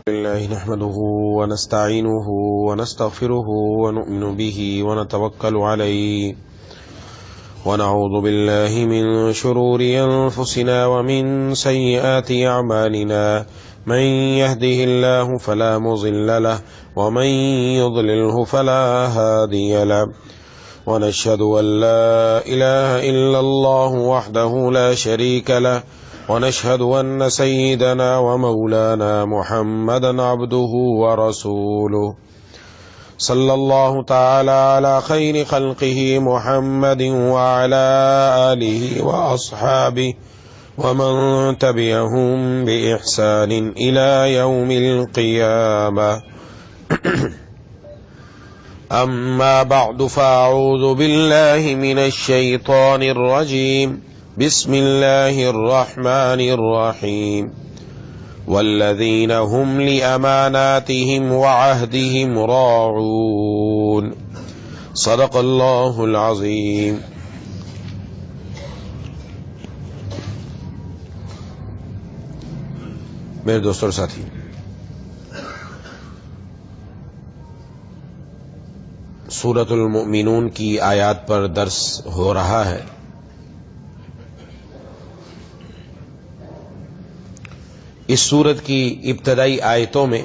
الله نحمده ونستعينه ونستغفره ونؤمن به ونتوكل عليه ونعوذ بالله من شرور أنفسنا ومن سيئات أعمالنا من يهده الله فلا مضل له ومن يضلله فلا هادي له ونشهد أن لا إله إلا الله وحده لا شريك له ونشهد أن سيدنا ومولانا محمدا عبده ورسوله صلى الله تعالى على خير خلقه محمد وعلى آله وأصحابه ومن تبعهم بإحسان إلى يوم القيامة أما بعد فأعوذ بالله من الشيطان الرجيم بسم الله الرحمن الرحيم والذين هم لأماناتهم وعهدهم راعون صدق الله العظيم. میرے دوستوں اور ساتھی، سورۃ المؤمنون کی آیات پر درس ہو رہا ہے. اس سورت کی ابتدائی آیتوں میں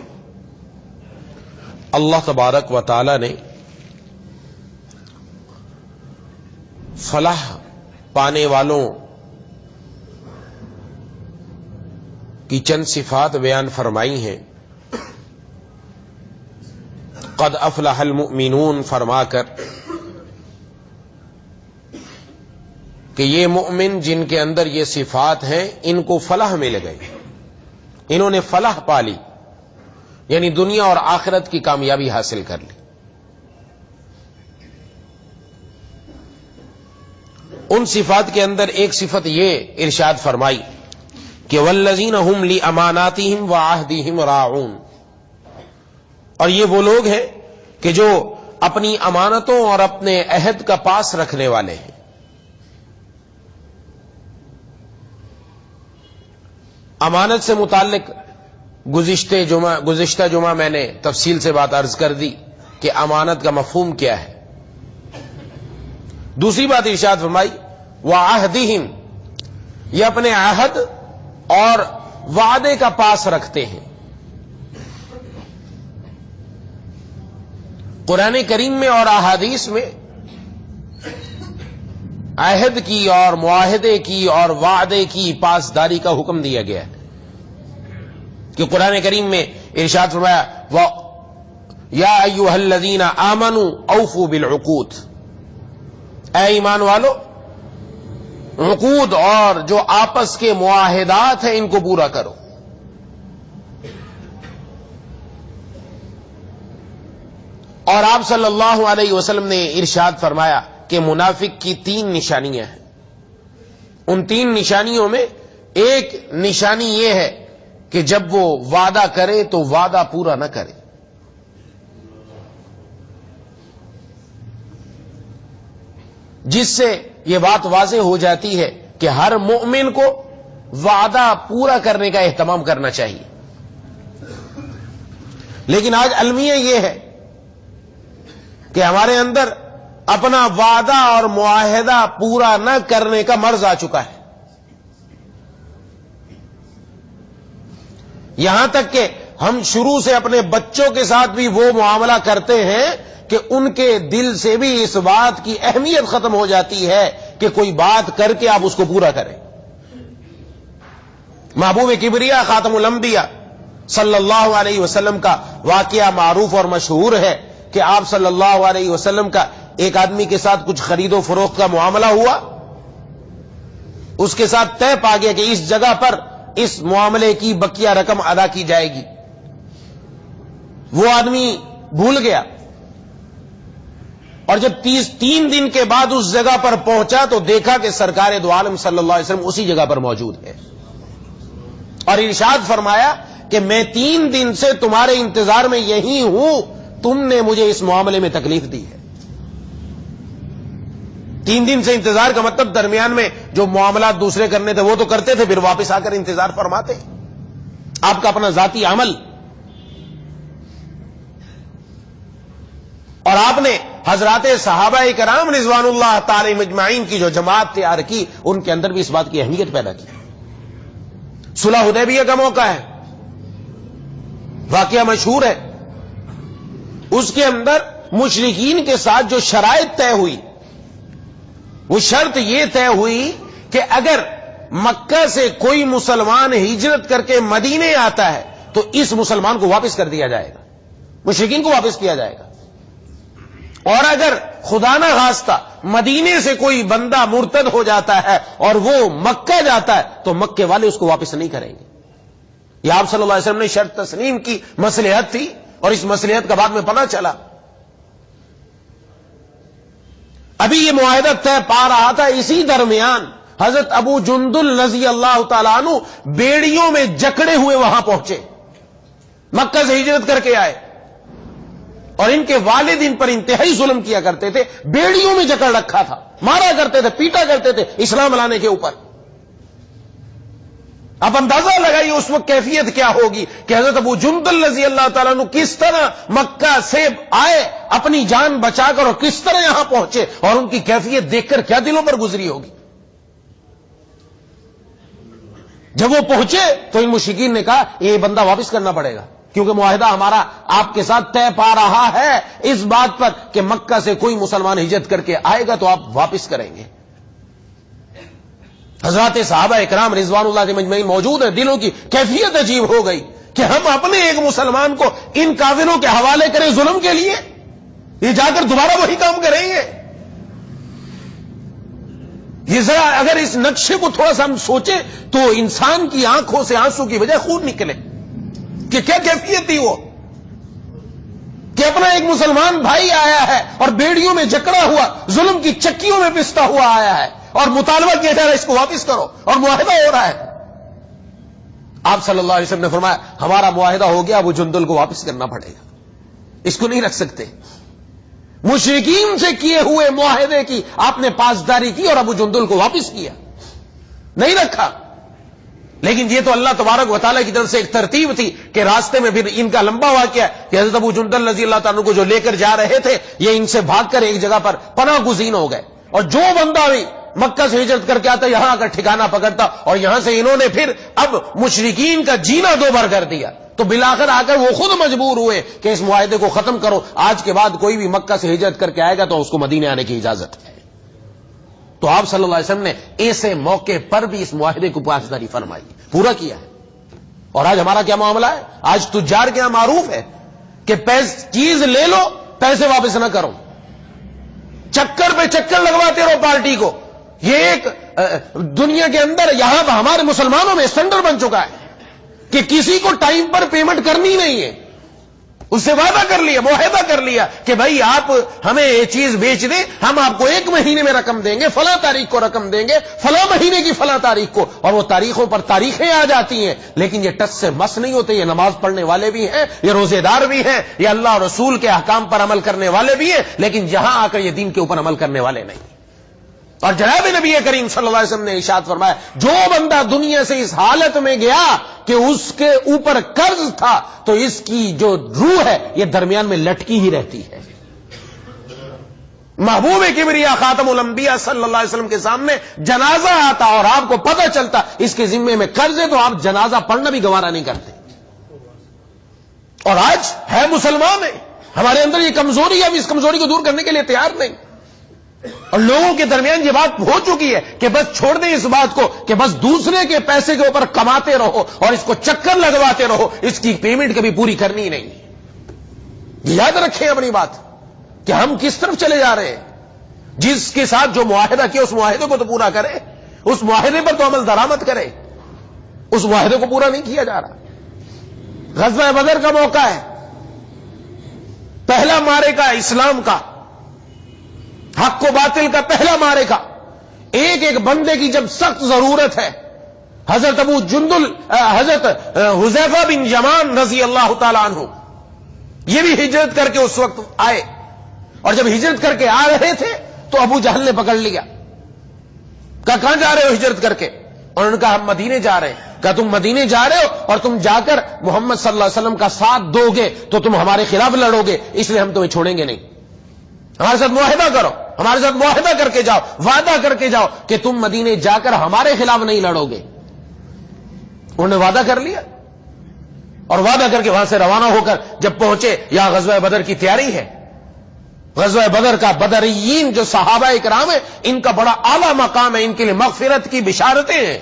اللہ تبارک و تعالی نے فلاح پانے والوں کی چند صفات بیان فرمائی ہیں. قد افلح المؤمنون فرما کر کہ یہ مؤمن جن کے اندر یہ صفات ہیں ان کو فلاح مل گئی، انہوں نے فلاح پا لی، یعنی دنیا اور آخرت کی کامیابی حاصل کر لی. ان صفات کے اندر ایک صفت یہ ارشاد فرمائی کہ والذین هم لاماناتهم وعہدهم راعون، اور یہ وہ لوگ ہیں کہ جو اپنی امانتوں اور اپنے عہد کا پاس رکھنے والے ہیں. امانت سے متعلق گزشتہ جمعہ میں نے تفصیل سے بات عرض کر دی کہ امانت کا مفہوم کیا ہے. دوسری بات ارشاد فرمائی وعہدہم، یہ اپنے عہد اور وعدے کا پاس رکھتے ہیں. قرآن کریم میں اور احادیث میں عہد کی اور معاہدے کی اور وعدے کی پاسداری کا حکم دیا گیا ہے کہ قرآن کریم میں ارشاد فرمایا یا ایھا الذین آمنوا اوفوا بالعقود، اے ایمان والو عقود اور جو آپس کے معاہدات ہیں ان کو پورا کرو. اور آپ صلی اللہ علیہ وسلم نے ارشاد فرمایا کہ منافق کی 3 نشانیاں ہیں. ان 3 نشانیوں میں ایک نشانی یہ ہے کہ جب وہ وعدہ کرے تو وعدہ پورا نہ کرے. جس سے یہ بات واضح ہو جاتی ہے کہ ہر مومن کو وعدہ پورا کرنے کا اہتمام کرنا چاہیے. لیکن آج المیہ یہ ہے کہ ہمارے اندر اپنا وعدہ اور معاہدہ پورا نہ کرنے کا مرض آ چکا ہے. یہاں تک کہ ہم شروع سے اپنے بچوں کے ساتھ بھی وہ معاملہ کرتے ہیں کہ ان کے دل سے بھی اس بات کی اہمیت ختم ہو جاتی ہے کہ کوئی بات کر کے آپ اس کو پورا کریں. محبوب کبریا خاتم الانبیاء صلی اللہ علیہ وسلم کا واقعہ معروف اور مشہور ہے کہ آپ صلی اللہ علیہ وسلم کا ایک آدمی کے ساتھ کچھ خرید و فروخت کا معاملہ ہوا. اس کے ساتھ طے پا گیا کہ اس جگہ پر اس معاملے کی بقیہ رقم ادا کی جائے گی. وہ آدمی بھول گیا اور جب 3 دن کے بعد اس جگہ پر پہنچا تو دیکھا کہ سرکار دو عالم صلی اللہ علیہ وسلم اسی جگہ پر موجود ہے اور ارشاد فرمایا کہ میں 3 دن سے تمہارے انتظار میں یہی ہوں، تم نے مجھے اس معاملے میں تکلیف دی ہے. 3 دن سے انتظار کا مطلب درمیان میں جو معاملات دوسرے کرنے تھے وہ تو کرتے تھے، پھر واپس آ کر انتظار فرماتے. آپ کا اپنا ذاتی عمل اور آپ نے حضرات صحابہ کرام رضوان اللہ تعالی مجمعین کی جو جماعت تیار کی، ان کے اندر بھی اس بات کی اہمیت پیدا کی۔ صلح حدیبیہ کا موقع ہے، واقعہ مشہور ہے، اس کے اندر مشرکین کے ساتھ جو شرائط طے ہوئی، وہ شرط یہ طے ہوئی کہ اگر مکہ سے کوئی مسلمان ہجرت کر کے مدینے آتا ہے تو اس مسلمان کو واپس کر دیا جائے گا، مشرکین کو واپس کیا جائے گا، اور اگر خدا نہ خواستہ مدینے سے کوئی بندہ مرتد ہو جاتا ہے اور وہ مکہ جاتا ہے تو مکے والے اس کو واپس نہیں کریں گے۔ یہ آپ صلی اللہ علیہ وسلم نے شرط تسلیم کی، مصلحت تھی، اور اس مصلحت کا بعد میں پتہ چلا۔ ابھی یہ معاہدہ طے پا رہا تھا، اسی درمیان حضرت ابو جندل رضی اللہ تعالیٰ عنہ بیڑیوں میں جکڑے ہوئے وہاں پہنچے، مکہ سے ہجرت کر کے آئے، اور ان کے والد ان پر انتہائی ظلم کیا کرتے تھے، بیڑیوں میں جکڑ رکھا تھا، مارا کرتے تھے، پیٹا کرتے تھے اسلام لانے کے اوپر۔ آپ اندازہ لگائیے اس وقت کیفیت کیا ہوگی کہ حضرت ابو جندل رضی اللہ تعالیٰ عنہ کس طرح مکہ سے آئے اپنی جان بچا کر، اور کس طرح یہاں پہنچے، اور ان کی کیفیت دیکھ کر کیا دلوں پر گزری ہوگی۔ جب وہ پہنچے تو ان مشرکین نے کہا یہ بندہ واپس کرنا پڑے گا، کیونکہ معاہدہ ہمارا آپ کے ساتھ طے پا رہا ہے اس بات پر کہ مکہ سے کوئی مسلمان ہجرت کر کے آئے گا تو آپ واپس کریں گے۔ حضرات صحابہ اکرام رضوان اللہ علیہم مجمعین موجود ہیں، دلوں کی کیفیت عجیب ہو گئی کہ ہم اپنے ایک مسلمان کو ان کافروں کے حوالے کریں ظلم کے لیے، یہ جا کر دوبارہ وہی کام کریں گے۔ یہ ذرا اگر اس نقشے کو تھوڑا سا ہم سوچیں تو انسان کی آنکھوں سے آنسو کی وجہ خون نکلے کہ کیا کیفیت تھی وہ، کہ اپنا ایک مسلمان بھائی آیا ہے اور بیڑیوں میں جکڑا ہوا، ظلم کی چکیوں میں پستا ہوا آیا ہے، اور مطالبہ کیا جا رہا ہے اس کو واپس کرو، اور معاہدہ ہو رہا ہے۔ آپ صلی اللہ علیہ وسلم نے فرمایا ہمارا معاہدہ ہو گیا، ابو جندل کو واپس کرنا پڑے گا، اس کو نہیں رکھ سکتے۔ مشرکین سے کیے ہوئے معاہدے کی آپ نے پاسداری کی اور ابو جندل کو واپس کیا، نہیں رکھا۔ لیکن یہ تو اللہ تبارک و تعالیٰ کی طرف سے ایک ترتیب تھی کہ راستے میں پھر ان کا لمبا واقعہ کہ حضرت ابو جندل رضی اللہ تعالیٰ کو جو لے کر جا رہے تھے، یہ ان سے بھاگ کر ایک جگہ پر پناہ گزین ہو گئے، اور جو بندہ بھی مکہ سے ہجرت کر کے آتا یہاں آ کر ٹھکانہ پکڑتا، اور یہاں سے انہوں نے پھر اب مشرکین کا جینا دوبھر کر دیا، تو بالآخر آ کر وہ خود مجبور ہوئے کہ اس معاہدے کو ختم کرو، آج کے بعد کوئی بھی مکہ سے ہجرت کر کے آئے گا تو اس کو مدینے آنے کی اجازت ہے۔ تو آپ صلی اللہ علیہ وسلم نے ایسے موقع پر بھی اس معاہدے کو پاسداری فرمائی، پورا کیا ہے۔ اور آج ہمارا کیا معاملہ ہے؟ آج تجار کے یہاں معروف ہے کہ چیز لے لو پیسے واپس نہ کرو، چکر پہ چکر لگواتے رہو پارٹی کو۔ یہ ایک دنیا کے اندر یہاں ہمارے مسلمانوں میں اسٹینڈرڈ بن چکا ہے کہ کسی کو ٹائم پر پیمنٹ کرنی نہیں ہے، اس سے وعدہ کر لیا، معاہدہ کر لیا کہ بھائی آپ ہمیں یہ چیز بیچ دیں، ہم آپ کو 1 مہینے میں رقم دیں گے، فلاں تاریخ کو رقم دیں گے، فلاں مہینے کی فلاں تاریخ کو، اور وہ تاریخوں پر تاریخیں آ جاتی ہیں، لیکن یہ ٹچ سے مس نہیں ہوتے۔ یہ نماز پڑھنے والے بھی ہیں، یہ روزے دار بھی ہیں، یہ اللہ اور رسول کے احکام پر عمل کرنے والے بھی ہیں، لیکن یہاں آ کر یہ دین کے اوپر عمل کرنے والے نہیں۔ اور جناب نبی کریم صلی اللہ علیہ وسلم نے ارشاد فرمایا جو بندہ دنیا سے اس حالت میں گیا کہ اس کے اوپر قرض تھا تو اس کی جو روح ہے یہ درمیان میں لٹکی ہی رہتی ہے۔ محبوب کبریا خاتم الانبیاء صلی اللہ علیہ وسلم کے سامنے جنازہ آتا اور آپ کو پتہ چلتا اس کے ذمے میں قرض ہے تو آپ جنازہ پڑھنا بھی گوارا نہیں کرتے۔ اور آج ہے مسلمان ہے، ہمارے اندر یہ کمزوری ہے، اب اس کمزوری کو دور کرنے کے لیے تیار نہیں، اور لوگوں کے درمیان یہ بات ہو چکی ہے کہ بس چھوڑ دیں اس بات کو کہ بس دوسرے کے پیسے کے اوپر کماتے رہو اور اس کو چکر لگواتے رہو، اس کی پیمنٹ کبھی پوری کرنی نہیں۔ یاد رکھیں اپنی بات کہ ہم کس طرف چلے جا رہے ہیں۔ جس کے ساتھ جو معاہدہ کیا اس معاہدے کو تو پورا کرے، اس معاہدے پر تو عمل درآمد کرے، اس معاہدے کو پورا نہیں کیا جا رہا۔ غزوہ بدر کا موقع ہے، پہلا معرکہ اسلام کا، حق و باطل کا پہلا معرکہ، ایک ایک بندے کی جب سخت ضرورت ہے۔ حضرت ابو جندل، حضرت حذیفہ بن یمان رضی اللہ تعالی عنہ یہ بھی ہجرت کر کے اس وقت آئے، اور جب ہجرت کر کے آ رہے تھے تو ابو جہل نے پکڑ لیا، کہا کہاں جا رہے ہو ہجرت کر کے؟ اور انہوں نے کہا ہم مدینے جا رہے ہیں۔ کہا تم مدینے جا رہے ہو اور تم جا کر محمد صلی اللہ علیہ وسلم کا ساتھ دو گے تو تم ہمارے خلاف لڑو گے، اس لیے ہم تمہیں چھوڑیں گے نہیں۔ ہمارے ساتھ معاہدہ کرو، ہمارے ساتھ معاہدہ کر کے جاؤ، وعدہ کر کے جاؤ کہ تم مدینے جا کر ہمارے خلاف نہیں لڑو گے۔ انہوں نے وعدہ کر لیا اور وعدہ کر کے وہاں سے روانہ ہو کر جب پہنچے، یہاں غزوہ بدر کی تیاری ہے۔ غزوہ بدر کا بدریین جو صحابہ اکرام ہیں، ان کا بڑا اعلیٰ مقام ہے، ان کے لیے مغفرت کی بشارتیں ہیں۔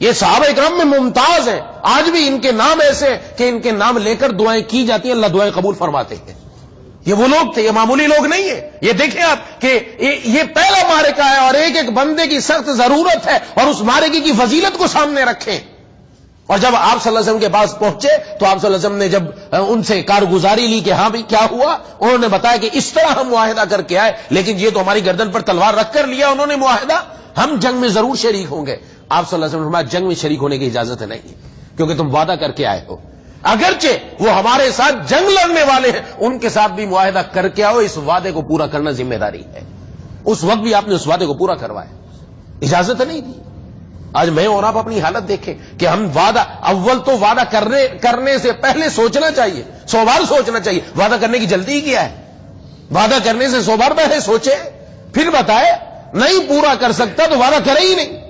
یہ صحابہ اکرام میں ممتاز ہیں، آج بھی ان کے نام ایسے ہیں کہ ان کے نام لے کر دعائیں کی جاتی ہیں، اللہ دعائیں قبول فرماتے ہیں۔ یہ وہ لوگ تھے، یہ معمولی لوگ نہیں ہیں۔ یہ دیکھیں آپ کہ یہ پہلا معرکہ ہے اور ایک ایک بندے کی سخت ضرورت ہے، اور اس معرکے کی فضیلت کو سامنے رکھیں۔ اور جب آپ صلی اللہ علیہ وسلم کے پاس پہنچے تو آپ صلی اللہ علیہ وسلم نے جب ان سے کارگزاری لی کہ ہاں بھی کیا ہوا، انہوں نے بتایا کہ اس طرح ہم معاہدہ کر کے آئے، لیکن یہ تو ہماری گردن پر تلوار رکھ کر لیا انہوں نے معاہدہ، ہم جنگ میں ضرور شریک ہوں گے۔ آپ صلی اللہ علیہ وسلم نے فرمایا جنگ میں شریک ہونے کی اجازت نہیں، کیونکہ تم وعدہ کر کے آئے ہو، اگرچہ وہ ہمارے ساتھ جنگ لڑنے والے ہیں، ان کے ساتھ بھی معاہدہ کر کے آؤ، اس وعدے کو پورا کرنا ذمہ داری ہے۔ اس وقت بھی آپ نے اس وعدے کو پورا کروایا، اجازت نہیں دی۔ آج میں اور آپ اپنی حالت دیکھیں کہ ہم وعدہ، اول تو وعدہ کرنے سے پہلے سوچنا چاہیے، 100 بار سوچنا چاہیے۔ وعدہ کرنے کی جلدی کیا ہے؟ وعدہ کرنے سے 100 بار پہلے سوچے پھر بتائے، نہیں پورا کر سکتا تو وعدہ کرے ہی نہیں،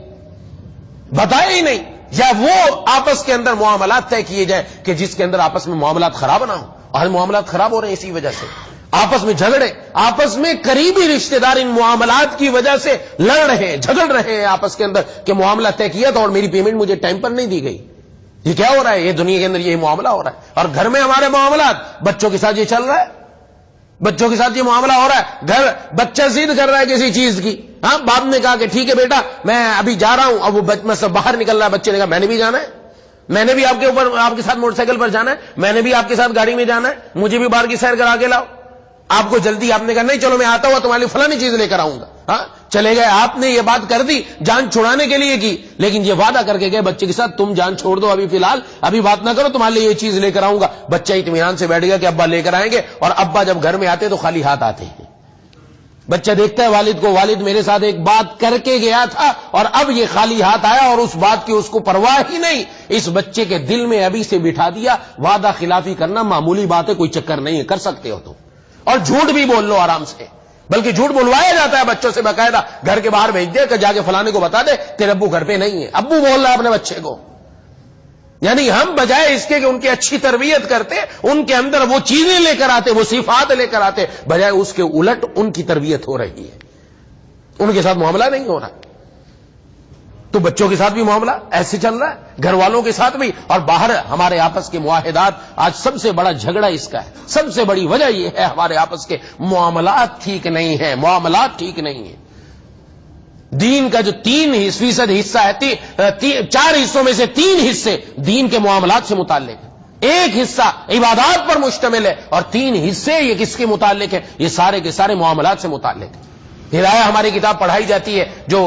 بتائے ہی نہیں، یا وہ آپس کے اندر معاملات طے کیے جائے کہ جس کے اندر آپس میں معاملات خراب نہ ہوں۔ اور معاملات خراب ہو رہے ہیں اسی وجہ سے، آپس میں جھگڑے، آپس میں قریبی رشتہ دار ان معاملات کی وجہ سے لڑ رہے ہیں، جھگڑ رہے ہیں آپس کے اندر کہ معاملہ طے کیا تھا اور میری پیمنٹ مجھے ٹائم پر نہیں دی گئی۔ یہ کیا ہو رہا ہے؟ یہ دنیا کے اندر یہ معاملہ ہو رہا ہے۔ اور گھر میں ہمارے معاملات، بچوں کے ساتھ یہ چل رہا ہے، بچوں کے ساتھ یہ معاملہ ہو رہا ہے۔ گھر بچہ ضد کر رہا ہے کسی چیز کی، ہاں باپ نے کہا کہ ٹھیک ہے بیٹا میں ابھی جا رہا ہوں، اب وہ میں سب باہر نکل رہا ہے، بچے نے کہا میں نے بھی جانا ہے، میں نے بھی آپ کے ساتھ موٹر سائیکل پر جانا ہے، میں نے بھی آپ کے ساتھ گاڑی میں جانا ہے، مجھے بھی باہر کی سیر کرا کے لاؤ۔ آپ کو جلدی، آپ نے کہا نہیں چلو میں آتا ہوا تمہارے لیے فلانی چیز لے کر آؤں گا، ہاں چلے گئے، آپ نے یہ بات کر دی جان چھڑانے کے لیے کی، لیکن یہ وعدہ کر کے گئے بچے کے ساتھ تم جان چھوڑ دو ابھی فی الحال، ابھی بات نہ کرو، تمہارے لیے یہ چیز لے کر آؤں گا۔ بچہ اطمینان سے بیٹھ گیا کہ ابا لے کر آئیں گے، اور ابا جب گھر میں آتے تو خالی ہاتھ آتے ہیں۔ بچہ دیکھتا ہے والد کو، والد میرے ساتھ ایک بات کر کے گیا تھا اور اب یہ خالی ہاتھ آیا، اور اس بات کی اس کو پرواہ ہی نہیں۔ اس بچے کے دل میں ابھی سے بٹھا دیا وعدہ خلافی کرنا معمولی بات ہے، کوئی چکر نہیں ہے، کر سکتے ہو تو، اور جھوٹ بھی بول لو آرام سے، بلکہ جھوٹ بلوایا جاتا ہے بچوں سے باقاعدہ، گھر کے باہر بھیج دے کہ جا کے فلانے کو بتا دے تیرے ابو گھر پہ نہیں ہے، ابو بول رہا ہے اپنے بچے کو۔ یعنی ہم بجائے اس کے کہ ان کی اچھی تربیت کرتے، ان کے اندر وہ چیزیں لے کر آتے، وہ صفات لے کر آتے، بجائے اس کے الٹ ان کی تربیت ہو رہی ہے، ان کے ساتھ معاملہ نہیں ہو رہا۔ تو بچوں کے ساتھ بھی معاملہ ایسے چل رہا ہے، گھر والوں کے ساتھ بھی، اور باہر ہمارے آپس کے معاہدات۔ آج سب سے بڑا جھگڑا اس کا ہے، سب سے بڑی وجہ یہ ہے ہمارے آپس کے معاملات ٹھیک نہیں ہیں، معاملات ٹھیک نہیں ہیں۔ دین کا جو 3% حصہ ہے، 4 حصوں میں سے 3 حصے دین کے معاملات سے متعلق ہے، 1 حصہ عبادات پر مشتمل ہے، اور 3 حصے یہ کس کے متعلق ہے؟ یہ سارے کے سارے معاملات سے متعلق ہے۔ ہدایہ ہماری کتاب پڑھائی جاتی ہے جو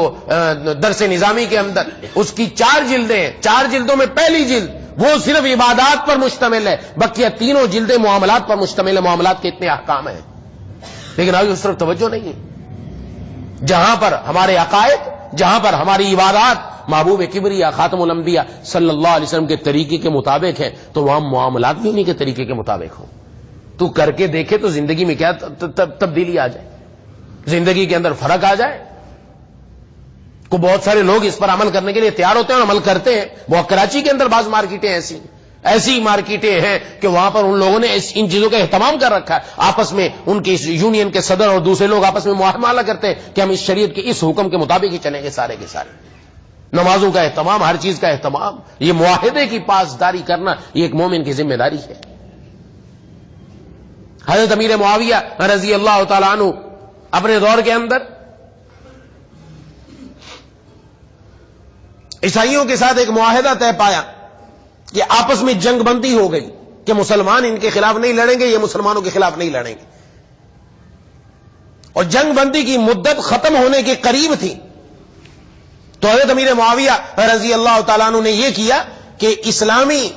درس نظامی کے اندر، اس کی 4 جلدیں ہیں، 4 جلدوں میں پہلی جلد وہ صرف عبادات پر مشتمل ہے، بقیہ تینوں جلدیں معاملات پر مشتمل ہے، معاملات کے اتنے احکام ہیں، لیکن ابھی اس طرف توجہ نہیں ہے۔ جہاں پر ہمارے عقائد، جہاں پر ہماری عبادات محبوب کبریا خاتم الانبیاء صلی اللہ علیہ وسلم کے طریقے کے مطابق ہے، تو وہاں معاملات بھی انہی کے طریقے کے مطابق ہوں۔ تو کر کے دیکھے تو زندگی میں کیا تبدیلی آ جائے، زندگی کے اندر فرق آ جائے۔ کو بہت سارے لوگ اس پر عمل کرنے کے لیے تیار ہوتے ہیں اور عمل کرتے ہیں۔ بہت کراچی کے اندر بعض مارکیٹیں ایسی مارکیٹیں ہیں کہ وہاں پر ان لوگوں نے ان چیزوں کا اہتمام کر رکھا ہے، آپس میں ان کی یونین کے صدر اور دوسرے لوگ آپس میں معاملہ کرتے ہیں کہ ہم اس شریعت کے اس حکم کے مطابق ہی چلیں گے، سارے کے سارے نمازوں کا اہتمام، ہر چیز کا اہتمام، یہ معاہدے کی پاسداری کرنا یہ ایک مومن کی ذمہ داری ہے۔ حضرت امیر معاویہ رضی اللہ تعالیٰ عنہ اپنے دور کے اندر عیسائیوں کے ساتھ ایک معاہدہ طے پایا کہ آپس میں جنگ بندی ہو گئی کہ مسلمان ان کے خلاف نہیں لڑیں گے، یہ مسلمانوں کے خلاف نہیں لڑیں گے، اور جنگ بندی کی مدت ختم ہونے کے قریب تھی۔ تو حضرت امیر معاویہ رضی اللہ تعالیٰ عنہ نے یہ کیا کہ اسلامی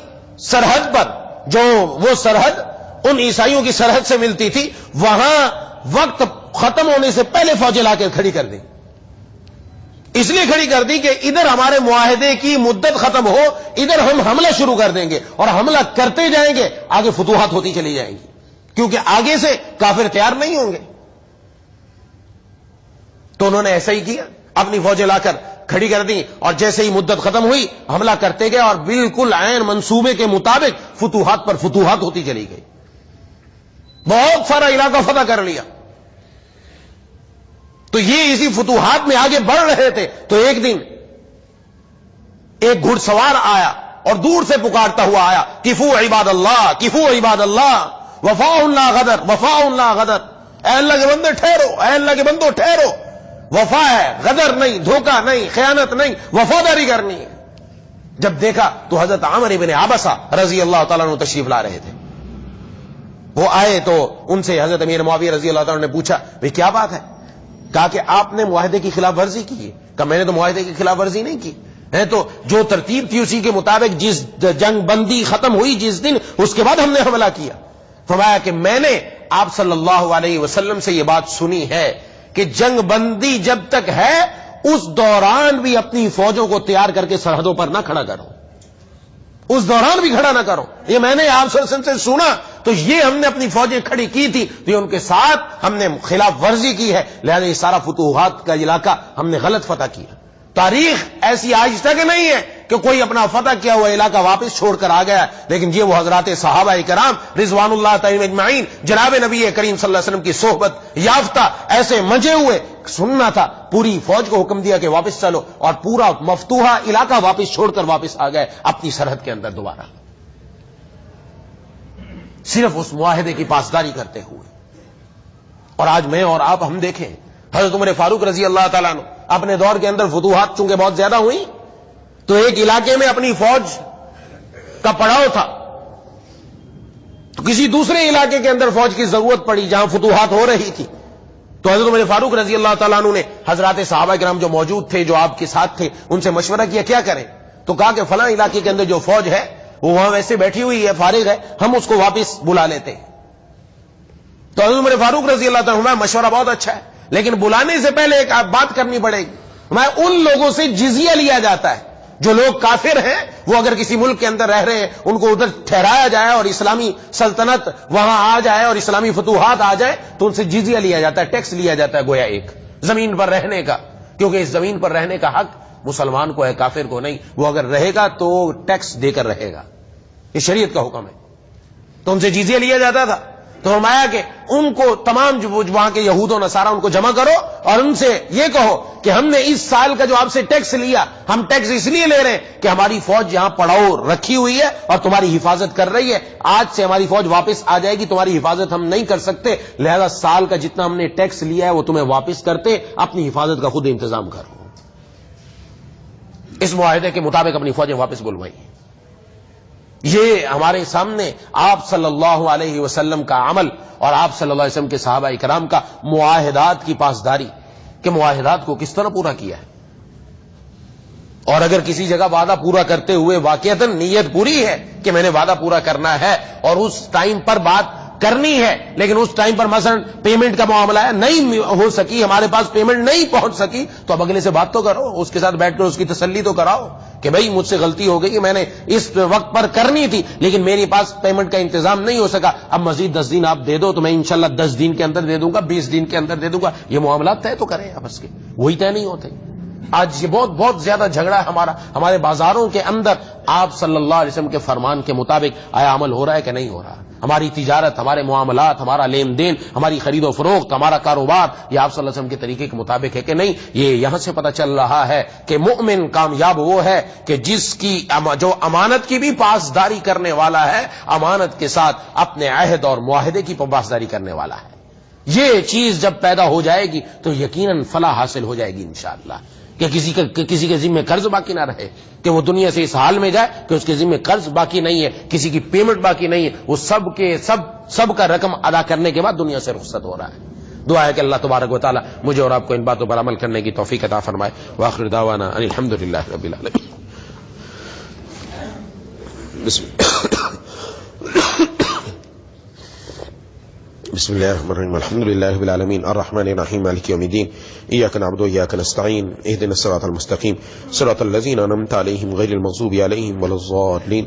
سرحد پر، جو وہ سرحد ان عیسائیوں کی سرحد سے ملتی تھی، وہاں وقت ختم ہونے سے پہلے فوجیں لا کے کھڑی کر دی۔ اس لیے کھڑی کر دی کہ ادھر ہمارے معاہدے کی مدت ختم ہو، ادھر ہم حملہ شروع کر دیں گے، اور حملہ کرتے جائیں گے، آگے فتوحات ہوتی چلی جائیں گی، کیونکہ آگے سے کافر تیار نہیں ہوں گے۔ تو انہوں نے ایسا ہی کیا, اپنی فوجیں لا کر کھڑی کر دی, اور جیسے ہی مدت ختم ہوئی حملہ کرتے گئے, اور بالکل عین منصوبے کے مطابق فتوحات پر فتوحات ہوتی چلی گئی. بہت سارا علاقہ فتح کر لیا. تو یہ اسی فتوحات میں آگے بڑھ رہے تھے, تو ایک دن ایک گھڑ سوار آیا اور دور سے پکارتا ہوا آیا, کفو عباد اللہ, کفو عباد اللہ, وفاء اللہ غدر, وفاء اللہ غدر. اے اللہ کے بندے ٹھہرو, اے اللہ کے بندو ٹھہرو, وفا ہے, غدر نہیں, دھوکہ نہیں, خیانت نہیں, وفاداری کرنی ہے. جب دیکھا تو حضرت عامر بن عبسہ رضی اللہ تعالیٰ عنہ تشریف لا رہے تھے. وہ آئے تو ان سے حضرت امیر معاویہ رضی اللہ تعالیٰ نے پوچھا, بھئی کیا بات ہے؟ کہا کہ آپ نے معاہدے کی خلاف ورزی کی ہے. کہا میں نے تو معاہدے کی خلاف ورزی نہیں کی ہے, تو جو ترتیب تھی اسی کے مطابق جس جنگ بندی ختم ہوئی جس دن, اس کے بعد ہم نے حملہ کیا. فرمایا کہ میں نے آپ صلی اللہ علیہ وسلم سے یہ بات سنی ہے کہ جنگ بندی جب تک ہے اس دوران بھی اپنی فوجوں کو تیار کر کے سرحدوں پر نہ کھڑا کرو, اس دوران بھی کھڑا نہ کرو. یہ میں نے آپ صلی اللہ علیہ وسلم سے سنا, تو یہ ہم نے اپنی فوجیں کھڑی کی تھی, تو یہ ان کے ساتھ ہم نے خلاف ورزی کی ہے, لہذا یہ سارا فتوحات کا علاقہ ہم نے غلط فتح کیا. تاریخ ایسی آج تک نہیں ہے کہ کوئی اپنا فتح کیا ہوا علاقہ واپس چھوڑ کر آ گیا, لیکن یہ وہ حضرات صحابہ کرام رضوان اللہ تعالی اجمعین جناب نبی کریم صلی اللہ علیہ وسلم کی صحبت یافتہ ایسے مجے ہوئے, سننا تھا, پوری فوج کو حکم دیا کہ واپس چلو, اور پورا مفتوحہ علاقہ واپس چھوڑ کر واپس آ گئے اپنی سرحد کے اندر دوبارہ, صرف اس معاہدے کی پاسداری کرتے ہوئے. اور آج میں اور آپ ہم دیکھیں, حضرت عمر فاروق رضی اللہ تعالیٰ عنہ اپنے دور کے اندر فتوحات چونکہ بہت زیادہ ہوئی, تو ایک علاقے میں اپنی فوج کا پڑاؤ تھا, تو کسی دوسرے علاقے کے اندر فوج کی ضرورت پڑی جہاں فتوحات ہو رہی تھی, تو حضرت عمر فاروق رضی اللہ تعالیٰ عنہ نے حضرات صحابہ کرام جو موجود تھے, جو آپ کے ساتھ تھے, ان سے مشورہ کیا کیا کریں. تو کہا کہ فلاں علاقے کے اندر جو فوج ہے وہ وہاں ویسے بیٹھی ہوئی ہے, فارغ ہے, ہم اس کو واپس بلا لیتے ہیں. تو حضرت عمر فاروق رضی اللہ تعالیٰ عنہ, مشورہ بہت اچھا ہے, لیکن بلانے سے پہلے ایک بات کرنی پڑے گی. میں ان لوگوں سے جزیہ لیا جاتا ہے, جو لوگ کافر ہیں وہ اگر کسی ملک کے اندر رہ رہے ہیں ان کو ادھر ٹھہرایا جائے اور اسلامی سلطنت وہاں آ جائے اور اسلامی فتوحات آ جائے, تو ان سے جزیہ لیا جاتا ہے, ٹیکس لیا جاتا ہے, گویا ایک زمین پر رہنے کا, کیونکہ اس زمین پر رہنے کا حق مسلمان کو ہے, کافر کو نہیں. وہ اگر رہے گا تو ٹیکس دے کر رہے گا, یہ شریعت کا حکم ہے. تو ان سے جزیہ لیا جاتا تھا. تو فرمایا کہ ان کو تمام جو وہاں کے یہود و نصارہ ان کو جمع کرو اور ان سے یہ کہو کہ ہم نے اس سال کا جو آپ سے ٹیکس لیا, ہم ٹیکس اس لیے لے رہے ہیں کہ ہماری فوج یہاں پڑاؤ رکھی ہوئی ہے اور تمہاری حفاظت کر رہی ہے. آج سے ہماری فوج واپس آ جائے گی, تمہاری حفاظت ہم نہیں کر سکتے, لہذا سال کا جتنا ہم نے ٹیکس لیا ہے وہ تمہیں واپس کرتے, اپنی حفاظت کا خود انتظام کرو. اس معاہدے کے مطابق اپنی فوجیں واپس بلوائی. یہ ہمارے سامنے آپ صلی اللہ علیہ وسلم کا عمل اور آپ صلی اللہ علیہ وسلم کے صحابہ کرام کا معاہدات کی پاسداری, کہ معاہدات کو کس طرح پورا کیا ہے. اور اگر کسی جگہ وعدہ پورا کرتے ہوئے واقعتاً نیت پوری ہے کہ میں نے وعدہ پورا کرنا ہے اور اس ٹائم پر بات کرنی ہے, لیکن اس ٹائم پر مثلا پیمنٹ کا معاملہ ہے, نہیں ہو سکی, ہمارے پاس پیمنٹ نہیں پہنچ سکی, تو اب اگلے سے بات تو کرو, اس کے ساتھ بیٹھ کر اس کی تسلی تو کراؤ کہ بھئی مجھ سے غلطی ہو گئی, میں نے اس وقت پر کرنی تھی لیکن میرے پاس پیمنٹ کا انتظام نہیں ہو سکا, اب مزید 10 دن آپ دے دو تو میں انشاءاللہ 10 دن کے اندر دے دوں گا, 20 دن کے اندر دے دوں گا. یہ معاملات طے تو کریں آپس کے, وہی طے نہیں ہوتے. آج یہ بہت زیادہ جھگڑا ہے ہمارے بازاروں کے اندر. آپ صلی اللہ علیہ وسلم کے فرمان کے مطابق آیا عمل ہو رہا ہے کہ نہیں ہو رہا؟ ہماری تجارت, ہمارے معاملات, ہمارا لین دین, ہماری خرید و فروخت, ہمارا کاروبار, یہ آپ صلی اللہ علیہ وسلم کے طریقے کے مطابق ہے کہ نہیں؟ یہ یہاں سے پتہ چل رہا ہے کہ مؤمن کامیاب وہ ہے کہ جس کی جو امانت کی بھی پاسداری کرنے والا ہے, امانت کے ساتھ اپنے عہد اور معاہدے کی پاسداری کرنے والا ہے. یہ چیز جب پیدا ہو جائے گی تو یقیناً فلاح حاصل ہو جائے گی انشاءاللہ. کہ کسی کے ذمہ قرض باقی نہ رہے, کہ وہ دنیا سے اس حال میں جائے کہ اس کے ذمہ قرض باقی نہیں ہے, کسی کی پیمنٹ باقی نہیں ہے, وہ سب کا رقم ادا کرنے کے بعد دنیا سے رخصت ہو رہا ہے. دعا ہے کہ اللہ تبارک و تعالی مجھے اور آپ کو ان باتوں پر عمل کرنے کی توفیق عطا فرمائے. وآخر دعوانا ان الحمدللہ رب العالمین. بسم اللہ الرحمن الرحیم. الحمدللہ رب العالمین الرحمن الرحیم مالک یوم الدین. ایاک نعبد و ایاک نستعین. اهدنا الصراط المستقیم صراط الذین انعمت علیہم غیر المغضوب علیہم ولا الضالین.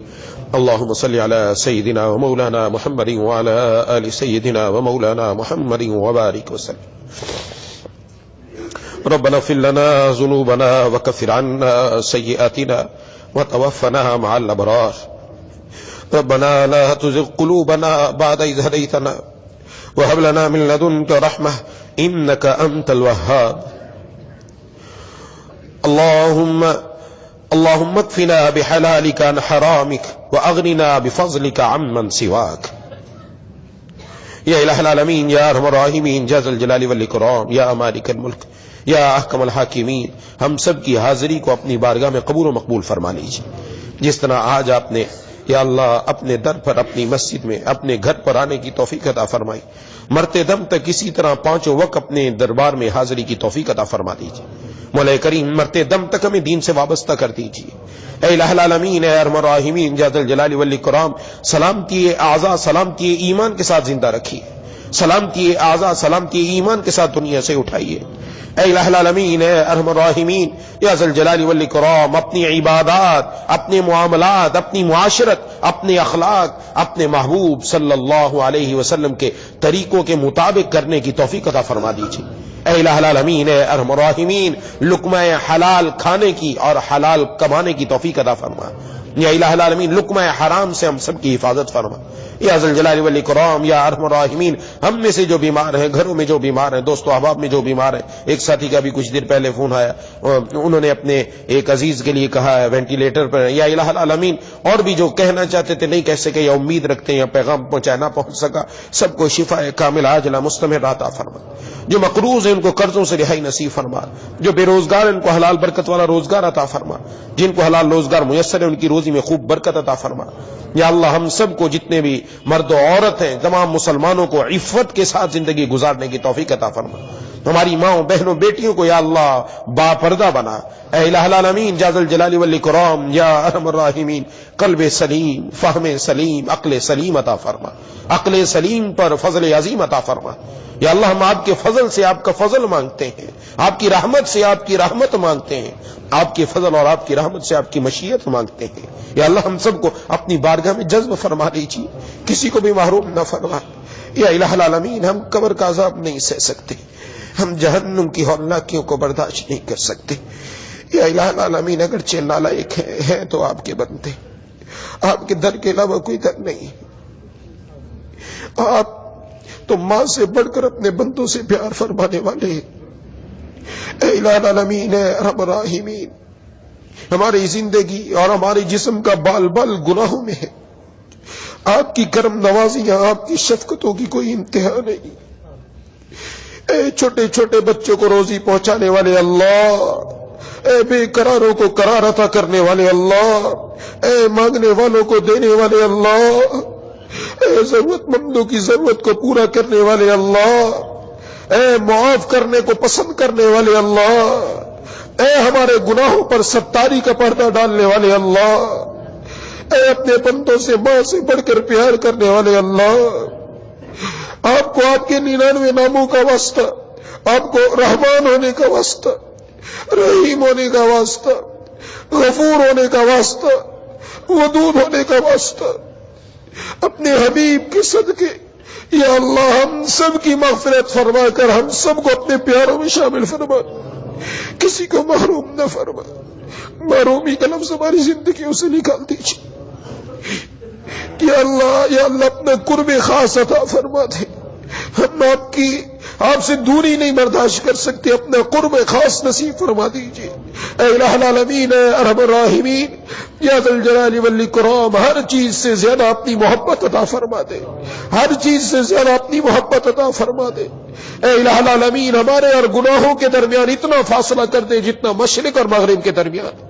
اللهم صل على سيدنا ومولانا محمد وعلى آل سيدنا ومولانا محمد وبارك وسلم. ربنا اغفر لنا ذنوبنا وكفر عنا سيئاتنا وتوفنا مع الأبرار ربنا لا تزغ قلوبنا بعد إذ هديتنا وهب لنا من لدنك رحمة إنك أنت الوهاب اللهم اكفنا بحلالك عن حرامك وأغننا بفضلك عمن سواك یا الہ العالمین یا ارحم الراحمین یا ذا الجلال والاکرام یا مالک الملک یا احکم الحاکمین، ہم سب کی حاضری کو اپنی بارگاہ میں قبول و مقبول فرما لیجیے۔ جس طرح آج آپ نے یا اللہ اپنے در پر، اپنی مسجد میں، اپنے گھر پر آنے کی توفیق عطا فرمائی، مرتے دم تک اسی طرح پانچوں وقت اپنے دربار میں حاضری کی توفیق عطا فرما دیجیے۔ مولا کریم مرتے دم تک ہمیں دین سے وابستہ کر دیجیے۔ اے الہ العالمین، اے ارحم الراحمین یا ذا الجلال والاکرام، سلامتی اعضاء، سلامتی ایمان کے ساتھ زندہ رکھیے، سلامتی اعضاء، سلامتی ایمان کے ساتھ دنیا سے اٹھائیے۔ اے الہ العالمین، اے ارحم الراحمین یا ذا الجلال والاکرام، اپنی عبادات، اپنے معاملات، اپنی معاشرت، اپنے اخلاق، اپنے محبوب صلی اللہ علیہ وسلم کے طریقوں کے مطابق کرنے کی توفیق عطا فرما دیجیے۔ اے الہ العالمین، اے ارحم الراحمین، لقمہ حلال کھانے کی اور حلال کمانے کی توفیق عطا فرما۔ یا الہ العالمین، لقمہ حرام سے ہم سب کی حفاظت فرما۔ یا ذا الجلال والاکرام یا ارحم الراحمین، ہم میں سے جو بیمار ہیں، گھروں میں جو بیمار ہیں، دوست و احباب میں جو بیمار ہیں، ایک ساتھی کا بھی کچھ دیر پہلے فون آیا، انہوں نے اپنے ایک عزیز کے لیے کہا ہے وینٹیلیٹر پر، یا الہ العالمین اور بھی جو کہنا چاہتے تھے نہیں کہہ سکے یا امید رکھتے ہیں یا پیغام پہنچایا نہ پہنچ سکا، سب کو شفا کامل عاجلہ مستمر عطا فرما۔ جو مقروض ہیں ان کو قرضوں سے رہائی نصیب فرما، جو بے روزگار ہیں ان کو حلال برکت والا روزگار عطا فرما، جن کو حلال روزگار میسر ہے ان کی روزی میں خوب برکت عطا فرما۔ یا اللہ ہم سب کو جتنے بھی مرد و عورت ہیں تمام مسلمانوں کو عفت کے ساتھ زندگی گزارنے کی توفیق عطا فرما۔ ہماری ماؤں بہنوں بیٹیوں کو یا اللہ با پردہ بنا۔ اے الہ العالمین یا ذا الجلال والاکرام یا ارحم الراحمین، قلب سلیم، فہم سلیم، عقل سلیم عطا فرما، عقل سلیم پر فضل عظیم عطا فرما۔ یا اللہ ہم آپ کے فضل سے آپ کا فضل مانگتے ہیں، آپ کی رحمت سے آپ کی رحمت مانگتے ہیں، آپ کے فضل اور آپ کی رحمت سے آپ کی مشیت مانگتے ہیں۔ یا اللہ ہم سب کو اپنی بارگاہ میں جذب فرما دیجیے، کسی کو بھی محروم نہ فرما۔ یا الہ العالمین ہم قبر کا عذاب نہیں سہ سکتے، ہم جہنم کی ہولناکیوں کو برداشت نہیں کر سکتے۔ یا الہ العالمین اگرچہ نالائق ہیں تو آپ کے بندے، آپ کے در کے علاوہ کوئی در نہیں، آپ تو ماں سے بڑھ کر اپنے بندوں سے پیار فرمانے والے ہیں۔ اے الہ العالمین، اے ارحم الراحمین، ہماری زندگی اور ہمارے جسم کا بال بال گناہوں میں ہے، آپ کی کرم نوازیاں، آپ کی شفقتوں کی کوئی انتہا نہیں۔ اے چھوٹے چھوٹے بچوں کو روزی پہنچانے والے اللہ، اے بے قراروں کو قرار عطا کرنے والے اللہ، اے مانگنے والوں کو دینے والے اللہ، اے ضرورت مندوں کی ضرورت کو پورا کرنے والے اللہ، اے معاف کرنے کو پسند کرنے والے اللہ، اے ہمارے گناہوں پر ستاری کا پردہ ڈالنے والے اللہ، اے اپنے بندوں سے ماں سے بڑھ کر پیار کرنے والے اللہ، آپ کو آپ کے 99 ناموں کا واسطہ، آپ کو رحمان ہونے کا واسطہ، رحیم ہونے کا واسطہ، غفور ہونے کا واسطہ، ودود ہونے کا واسطہ، اپنے حبیب کے صدقے یا اللہ ہم سب کی مغفرت فرما کر ہم سب کو اپنے پیاروں میں شامل فرما، کسی کو محروم نہ فرما۔ محرومی کا لفظ ہماری زندگیوں سے نکال دیجیے۔ یا اللہ اپنا قرب خاص عطا فرما دے، ہم آپ سے دوری نہیں برداشت کر سکتے، اپنا قرب خاص نصیب فرما دیجیے۔ اے الہ العالمین، اے ارحم الراحمین یا ذا الجلال والاکرام، ہر چیز سے زیادہ اپنی محبت عطا فرما دے، ہر چیز سے زیادہ اپنی محبت عطا فرما دے۔ اے الہ العالمین ہمارے اور گناہوں کے درمیان اتنا فاصلہ کر دے جتنا مشرق اور مغرب کے درمیان۔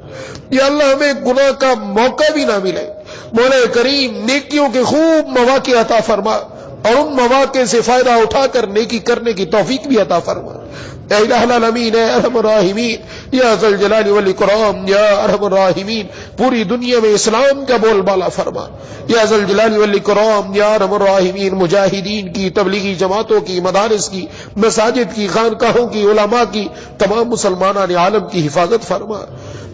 یا اللہ ہمیں گناہ کا موقع بھی نہ ملے۔ مولا کریم نیکیوں کے خوب مواقع عطا فرما اور ان مواقع سے فائدہ اٹھا کر نیکی کرنے کی توفیق بھی عطا فرما۔ اے الہ العالمین، اے ارحم الراحمین یا ذا الجلال والاکرام یا ارحم الراحمین، پوری دنیا میں اسلام کا بول بالا فرما۔ یا ذا الجلال والاکرام یا ارحم الراحمین، مجاہدین کی، تبلیغی جماعتوں کی، مدارس کی، مساجد کی، خانقاہوں کی، علماء کی، تمام مسلمان عالم کی حفاظت فرما۔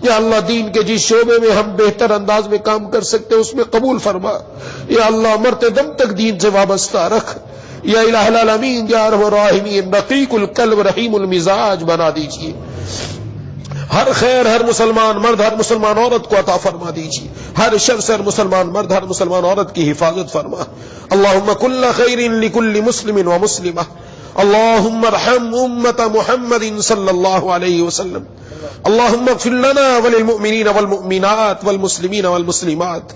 یا اللہ دین کے جس شعبے میں ہم بہتر انداز میں کام کر سکتے اس میں قبول فرما۔ یا اللہ مرتے دم تک دین سے وابستہ رکھ۔ یا الہ العالمین یا ارحم الراحمین رقیق القلب رحیم المزاج بنا دیجیے. ہر خیر ہر مسلمان مرد ہر مسلمان عورت کو عطا فرما دیجیے. ہر شر سے ہر مسلمان مرد ہر مسلمان عورت کی حفاظت فرما. اللہم کل خیر لکل مسلم و مسلمہ. اللہم ارحم امت محمد صلی اللہ علیہ وسلم. اللہم اغفر لنا وللمؤمنین والمؤمنات والمسلمین والمسلمات.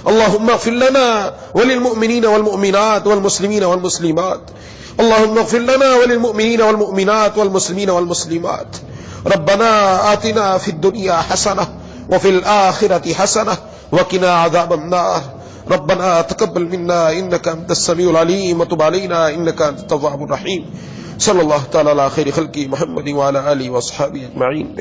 اللہم اغفر لنا وللمؤمنین والمؤمنات والمسلمین والمسلمات. اللہم اغفر لنا وللمؤمنین والمؤمنات والمسلمین والمسلمات. ربنا آتنا فی الدنیا حسنہ وفی الآخرة حسنہ وقنا عذاب النار. ربنا تقبل منا انك انت السميع العليم وتب علينا انك انت التواب الرحيم. صلی اللہ تعالی علی خیر خلقی محمد وعلى آلہ واصحابہ اجمعین.